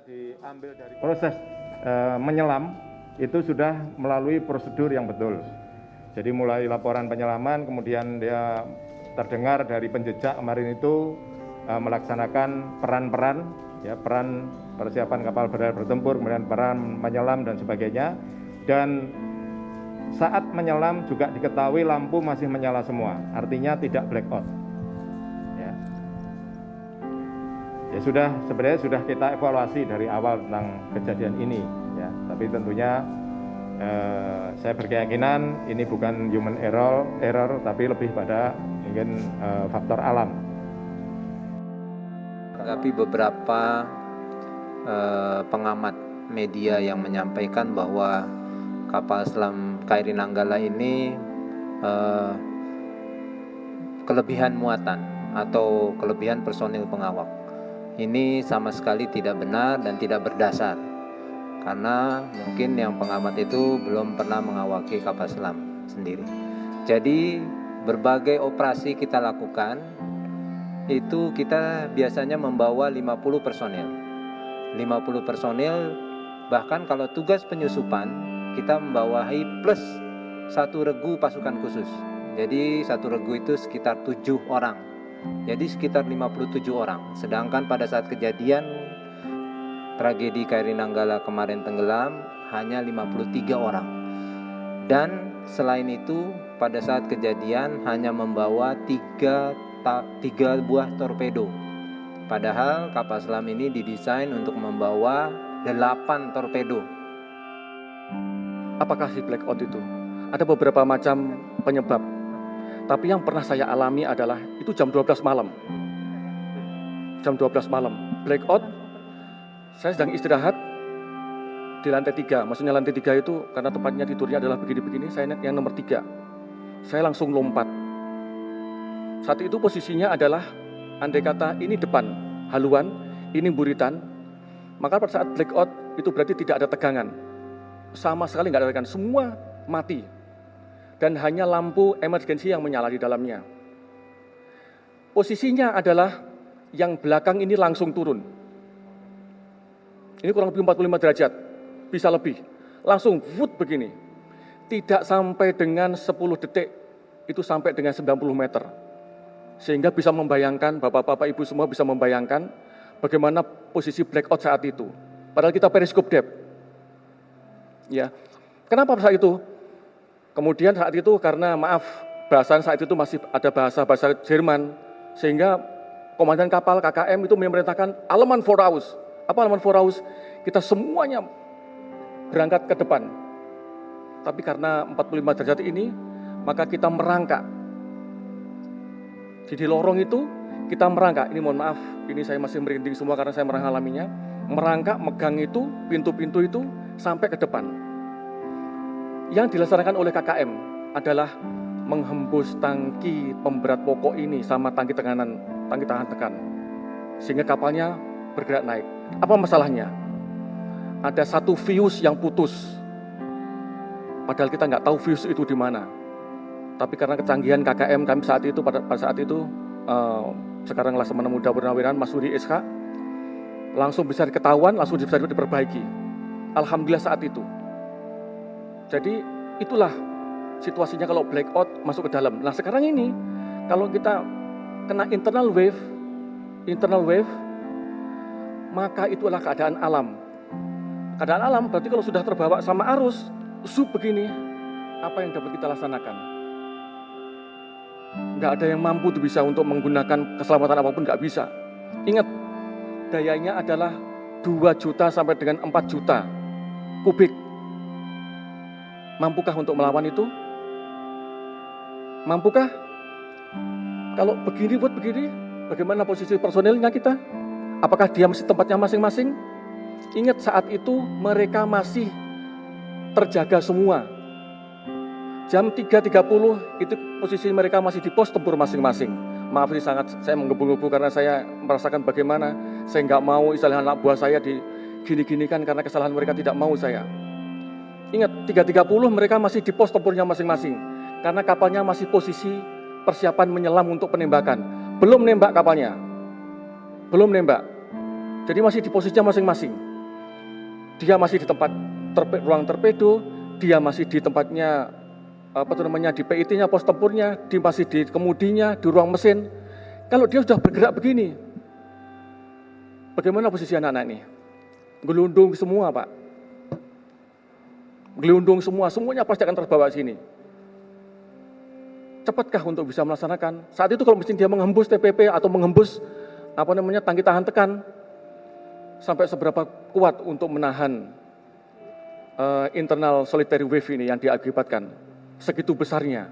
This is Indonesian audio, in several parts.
Diambil dari proses menyelam itu sudah melalui prosedur yang betul. Jadi mulai laporan penyelaman, kemudian dia terdengar dari penjejak kemarin itu melaksanakan peran-peran, ya, peran persiapan kapal bertempur, kemudian peran menyelam dan sebagainya. Dan saat menyelam juga diketahui lampu masih menyala semua, artinya tidak blackout. Ya sudah, sebenarnya sudah kita evaluasi dari awal tentang kejadian ini, ya. Tapi tentunya saya berkeyakinan ini bukan human error, tapi lebih pada mungkin faktor alam. Tapi beberapa pengamat media yang menyampaikan bahwa kapal selam KRI Nanggala ini kelebihan muatan atau kelebihan personil pengawal. Ini sama sekali tidak benar dan tidak berdasar, karena mungkin yang pengamat itu belum pernah mengawaki kapal selam sendiri. Jadi berbagai operasi kita lakukan, itu kita biasanya membawa 50 personil. 50 personil, bahkan kalau tugas penyusupan, kita membawahi plus 1 regu pasukan khusus. Jadi 1 regu itu sekitar 7 orang. Jadi sekitar 57 orang. Sedangkan pada saat kejadian tragedi KRI Nanggala kemarin tenggelam hanya 53 orang. Dan selain itu pada saat kejadian hanya membawa 3 buah torpedo. Padahal kapal selam ini didesain untuk membawa 8 torpedo. Apakah si blackout itu? Ada beberapa macam penyebab. Tapi yang pernah saya alami adalah itu jam 12 malam. Jam 12 malam. Blackout, saya sedang istirahat di lantai 3. Maksudnya lantai 3 itu karena tempatnya tidurnya adalah begini-begini, saya yang nomor 3. Saya langsung lompat. Saat itu posisinya adalah, andai kata ini depan, haluan, ini buritan, maka pada saat blackout itu berarti tidak ada tegangan. Sama sekali nggak ada tegangan, semua mati. Dan hanya lampu emergency yang menyala di dalamnya. Posisinya adalah yang belakang ini langsung turun. Ini kurang lebih 45 derajat, bisa lebih. Langsung wood begini. Tidak sampai dengan 10 detik, itu sampai dengan 90 meter. Sehingga bisa membayangkan, bapak-bapak ibu semua bisa membayangkan bagaimana posisi blackout saat itu. Padahal kita periskop depth. Ya. Kenapa saat itu? Kemudian saat itu karena bahasan saat itu masih ada bahasa Jerman, sehingga komandan kapal KKM itu memerintahkan Aleman Voraus. Apa Aleman Voraus? Kita semuanya berangkat ke depan. Tapi karena 45 derajat ini, maka kita merangkak. Di lorong itu kita merangkak. Ini mohon maaf, ini saya masih merinding semua karena saya mengalaminya. Merangkak, megang itu, pintu-pintu itu sampai ke depan. Yang dilaksanakan oleh KKM adalah menghembus tangki pemberat pokok ini sama tangki tahan tekan, sehingga kapalnya bergerak naik. Apa masalahnya? Ada 1 fuse yang putus, padahal kita nggak tahu fuse itu di mana. Tapi karena kecanggihan KKM kami saat itu, pada saat itu sekarang Laksamana Muda Purnawirawan Mas Suri SH, langsung bisa ketahuan, langsung bisa diperbaiki. Alhamdulillah saat itu. Jadi itulah situasinya kalau blackout masuk ke dalam. Nah sekarang ini kalau kita kena internal wave, maka itulah keadaan alam. Keadaan alam berarti kalau sudah terbawa sama arus, begini, apa yang dapat kita laksanakan? Nggak ada yang mampu tuh bisa untuk menggunakan keselamatan apapun, nggak bisa. Ingat, dayanya adalah 2 juta sampai dengan 4 juta kubik. Mampukah untuk melawan itu? Mampukah? Kalau begini, bagaimana posisi personilnya kita? Apakah dia masih tempatnya masing-masing? Ingat saat itu mereka masih terjaga semua. Jam 3.30 itu posisi mereka masih di pos tempur masing-masing. Maaf ini sangat saya menggebu-gebu karena saya merasakan bagaimana saya nggak mau istilah anak buah saya digini-ginikan karena kesalahan mereka tidak mau saya. Ingat, 3.30 mereka masih di pos tempurnya masing-masing. Karena kapalnya masih posisi persiapan menyelam untuk penembakan. Belum nembak kapalnya. Belum nembak. Jadi masih di posisinya masing-masing. dia masih di tempat ruang torpedo, dia masih di tempatnya di PIT-nya, pos tempurnya, dia masih di kemudinya, di ruang mesin. Kalau dia sudah bergerak begini, bagaimana posisi anak-anak ini? Gelundung semua, Pak. Gelundung semua, semuanya pasti akan terbawa sini. Cepatkah untuk bisa melaksanakan? Saat itu kalau mesin dia menghembus TPP atau menghembus tangki tahan tekan, sampai seberapa kuat untuk menahan internal solitary wave ini yang diakibatkan, segitu besarnya.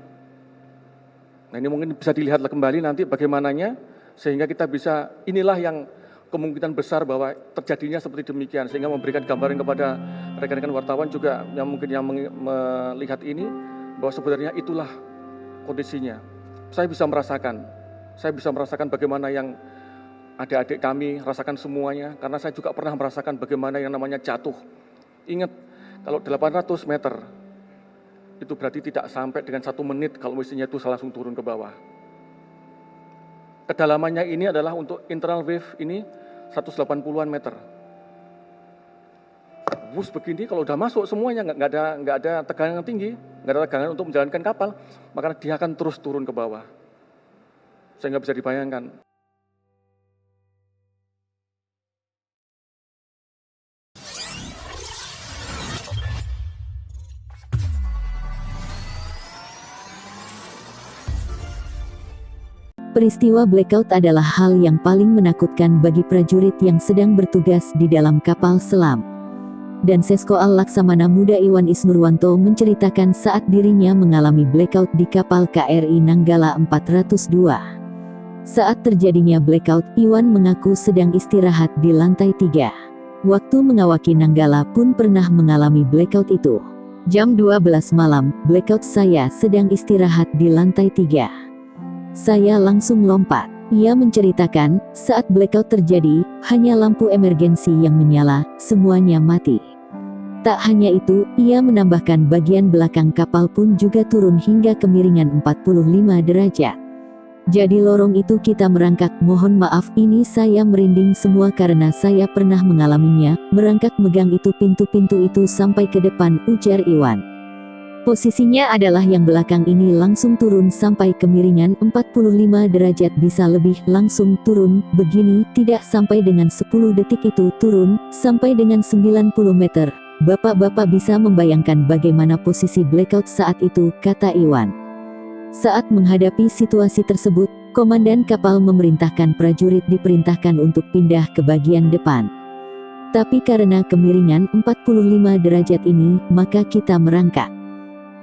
Nah, ini mungkin bisa dilihat kembali nanti bagaimananya, sehingga kita bisa, inilah yang kemungkinan besar bahwa terjadinya seperti demikian, sehingga memberikan gambaran kepada rekan-rekan wartawan juga yang mungkin melihat ini, bahwa sebenarnya itulah kondisinya. Saya bisa merasakan bagaimana yang adik-adik kami rasakan semuanya, karena saya juga pernah merasakan bagaimana yang namanya jatuh. Ingat, kalau 800 meter, itu berarti tidak sampai dengan 1 menit kalau mesinnya itu langsung turun ke bawah. Kedalamannya ini adalah untuk internal wave ini 180-an meter. Bus begini kalau udah masuk semuanya nggak ada tegangan yang tinggi, nggak ada tegangan untuk menjalankan kapal, maka dia akan terus turun ke bawah. Saya nggak bisa dibayangkan. Peristiwa blackout adalah hal yang paling menakutkan bagi prajurit yang sedang bertugas di dalam kapal selam. Dan Seskoal Laksamana Muda Iwan Isnurwanto menceritakan saat dirinya mengalami blackout di kapal KRI Nanggala 402. Saat terjadinya blackout, Iwan mengaku sedang istirahat di lantai 3. Waktu mengawaki Nanggala pun pernah mengalami blackout itu. Jam 12 malam, blackout saya sedang istirahat di lantai 3. Saya langsung lompat. Ia menceritakan, saat blackout terjadi, hanya lampu emergensi yang menyala, semuanya mati. Tak hanya itu, ia menambahkan bagian belakang kapal pun juga turun hingga kemiringan 45 derajat. Jadi lorong itu kita merangkak, mohon maaf ini saya merinding semua karena saya pernah mengalaminya, merangkak megang itu pintu-pintu itu sampai ke depan, ujar Iwan. Posisinya adalah yang belakang ini langsung turun sampai kemiringan 45 derajat bisa lebih langsung turun, begini, tidak sampai dengan 10 detik itu turun, sampai dengan 90 meter. Bapak-bapak bisa membayangkan bagaimana posisi blackout saat itu, kata Iwan. Saat menghadapi situasi tersebut, komandan kapal memerintahkan prajurit diperintahkan untuk pindah ke bagian depan. Tapi karena kemiringan 45 derajat ini, maka kita merangkak.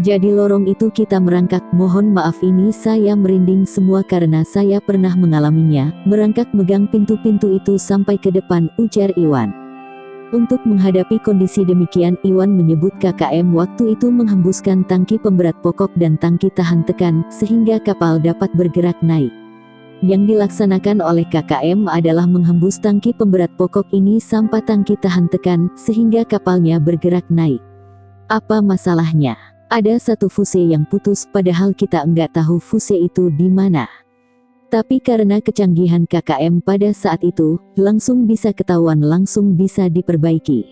Jadi lorong itu kita merangkak, mohon maaf ini saya merinding semua karena saya pernah mengalaminya, merangkak megang pintu-pintu itu sampai ke depan, ujar Iwan. Untuk menghadapi kondisi demikian, Iwan menyebut KKM waktu itu menghembuskan tangki pemberat pokok dan tangki tahan tekan, sehingga kapal dapat bergerak naik. Yang dilaksanakan oleh KKM adalah menghembus tangki pemberat pokok ini sampai tangki tahan tekan, sehingga kapalnya bergerak naik. Apa masalahnya? Ada satu fuse yang putus, padahal kita enggak tahu fuse itu di mana. Tapi karena kecanggihan KKM pada saat itu, langsung bisa ketahuan, langsung bisa diperbaiki.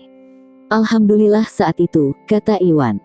Alhamdulillah saat itu, kata Iwan.